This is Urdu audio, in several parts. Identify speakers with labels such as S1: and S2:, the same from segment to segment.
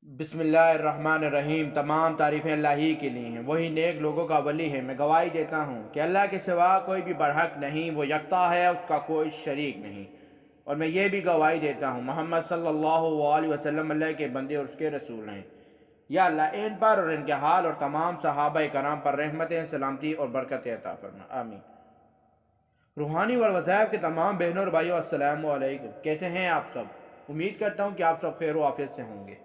S1: بسم اللہ الرحمن الرحیم۔ تمام تعریفیں اللہ ہی کے لیے ہیں، وہی نیک لوگوں کا ولی ہے۔ میں گواہی دیتا ہوں کہ اللہ کے سوا کوئی بھی برحق نہیں، وہ یکتا ہے، اس کا کوئی شریک نہیں۔ اور میں یہ بھی گواہی دیتا ہوں محمد صلی اللہ علیہ وسلم اللہ کے بندے اور اس کے رسول ہیں۔ یا اللہ ان پر اور ان کے حال اور تمام صحابہ کرام پر رحمتیں، سلامتی اور برکت عطا فرما، آمین۔ روحانی وظائف کے تمام بہنوں اور بھائیوں السلام علیکم۔ کیسے ہیں آپ سب؟ امید کرتا ہوں کہ آپ سب خیر و عافیت سے ہوں گے۔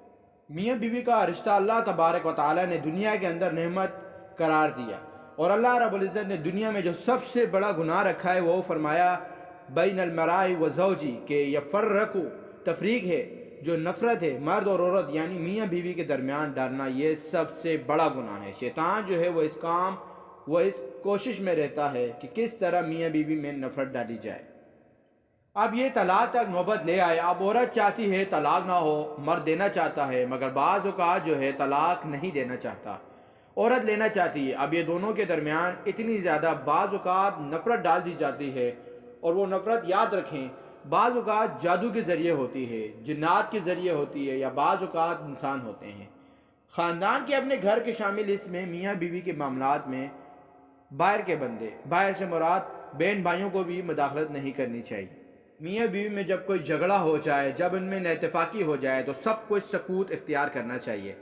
S1: میاں بیوی کا رشتہ اللہ تبارک و تعالی نے دنیا کے اندر نعمت قرار دیا، اور اللہ رب العزت نے دنیا میں جو سب سے بڑا گناہ رکھا ہے وہ فرمایا بین المرائی و زوجی، کہ یفرقو، تفریق ہے، جو نفرت ہے مرد اور عورت یعنی میاں بیوی کے درمیان ڈالنا، یہ سب سے بڑا گناہ ہے۔ شیطان جو ہے وہ اس کوشش میں رہتا ہے کہ کس طرح میاں بیوی میں نفرت ڈالی جائے۔ اب یہ طلاق تک نوبت لے آئے۔ اب عورت چاہتی ہے طلاق نہ ہو، مرد دینا چاہتا ہے، مگر بعض اوقات جو ہے طلاق نہیں دینا چاہتا، عورت لینا چاہتی ہے۔ اب یہ دونوں کے درمیان اتنی زیادہ بعض اوقات نفرت ڈال دی جاتی ہے، اور وہ نفرت یاد رکھیں بعض اوقات جادو کے ذریعے ہوتی ہے، جنات کے ذریعے ہوتی ہے، یا بعض اوقات انسان ہوتے ہیں۔ خاندان کے اپنے گھر کے شامل اس میں میاں بیوی کے معاملات میں باہر کے بندے، باہر سے مراد بہن بھائیوں کو بھی مداخلت نہیں کرنی چاہیے۔ میاں بیوی میں جب کوئی جھگڑا ہو جائے، جب ان میں نااتفاقی ہو جائے، تو سب کو سکوت اختیار کرنا چاہیے،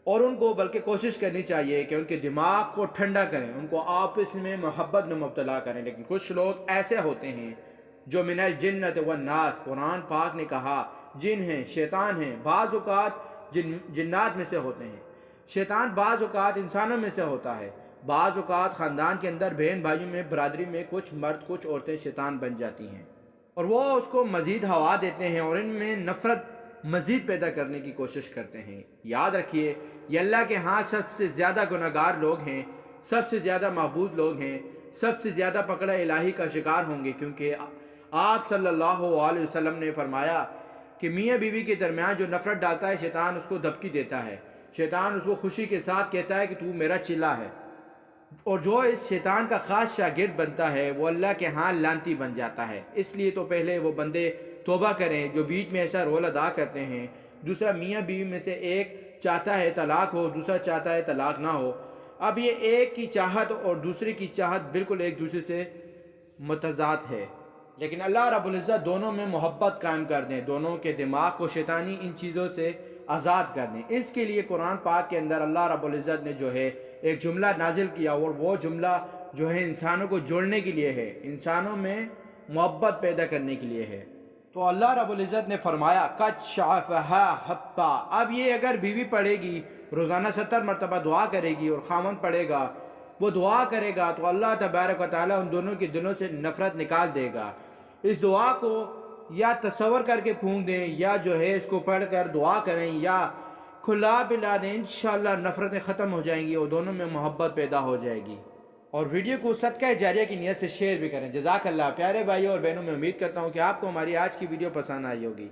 S1: اور ان کو بلکہ کوشش کرنی چاہیے کہ ان کے دماغ کو ٹھنڈا کریں، ان کو آپس میں محبت میں مبتلا کریں۔ لیکن کچھ لوگ ایسے ہوتے ہیں جو من الجنت والناس، قرآن پاک نے کہا جن ہیں، شیطان ہیں، بعض اوقات جنات میں سے ہوتے ہیں۔ شیطان بعض اوقات انسانوں میں سے ہوتا ہے، بعض اوقات خاندان کے اندر بہن بھائیوں میں، برادری میں کچھ مرد کچھ عورتیں شیطان بن جاتی ہیں، اور وہ اس کو مزید ہوا دیتے ہیں اور ان میں نفرت مزید پیدا کرنے کی کوشش کرتے ہیں۔ یاد رکھیے یہ اللہ کے ہاں سب سے زیادہ گناہگار لوگ ہیں، سب سے زیادہ محبوب لوگ ہیں، سب سے زیادہ پکڑ الہی کا شکار ہوں گے، کیونکہ آپ صلی اللہ علیہ وسلم نے فرمایا کہ میاں بیوی کے درمیان جو نفرت ڈالتا ہے شیطان اس کو دھمکی دیتا ہے، شیطان اس کو خوشی کے ساتھ کہتا ہے کہ تو میرا چلا ہے، اور جو اس شیطان کا خاص شاگرد بنتا ہے وہ اللہ کے ہاں لعنتی بن جاتا ہے۔ اس لیے تو پہلے وہ بندے توبہ کریں جو بیچ میں ایسا رول ادا کرتے ہیں۔ دوسرا، میاں بیوی میں سے ایک چاہتا ہے طلاق ہو، دوسرا چاہتا ہے طلاق نہ ہو۔ اب یہ ایک کی چاہت اور دوسرے کی چاہت بالکل ایک دوسرے سے متضاد ہے، لیکن اللہ رب العزت دونوں میں محبت قائم کر دیں، دونوں کے دماغ کو شیطانی ان چیزوں سے آزاد کر دیں۔ اس کے لیے قرآن پاک کے اندر اللہ رب العزت نے جو ہے ایک جملہ نازل کیا، اور وہ جملہ جو ہے انسانوں کو جوڑنے کے لیے ہے، انسانوں میں محبت پیدا کرنے کے لیے ہے۔ تو اللہ رب العزت نے فرمایا قد شعفہا حقا۔ اب یہ اگر بیوی پڑھے گی، روزانہ 70 مرتبہ دعا کرے گی، اور خاوند پڑھے گا، وہ دعا کرے گا، تو اللہ تبارک و تعالیٰ ان دونوں کے دلوں سے نفرت نکال دے گا۔ اس دعا کو یا تصور کر کے پھونک دیں، یا جو ہے اس کو پڑھ کر دعا کریں، یا کھلا پلا دیں، انشاءاللہ نفرتیں ختم ہو جائیں گی اور دونوں میں محبت پیدا ہو جائے گی۔ اور ویڈیو کو صدقہ جاریہ کی نیت سے شیئر بھی کریں۔ جزاک اللہ۔ پیارے بھائیوں اور بہنوں، میں امید کرتا ہوں کہ آپ کو ہماری آج کی ویڈیو پسند آئی ہوگی۔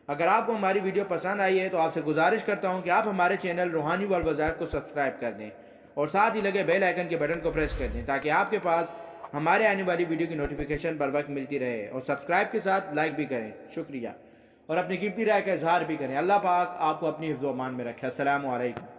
S1: اگر آپ کو ہماری ویڈیو پسند آئی ہے تو آپ سے گزارش کرتا ہوں کہ آپ ہمارے چینل روحانی ورلڈ وظائف کو سبسکرائب کر دیں، اور ساتھ ہی لگے بیل آئیکن کے بٹن کو پریس کر دیں، تاکہ آپ کے پاس ہمارے آنے والی ویڈیو کی نوٹیفیکیشن بر وقت ملتی رہے، اور سبسکرائب کے ساتھ لائک بھی کریں، شکریہ، اور اپنی قیمتی رائے کا اظہار بھی کریں۔ اللہ پاک آپ کو اپنی حفظ و امان میں رکھے۔ السلام علیکم۔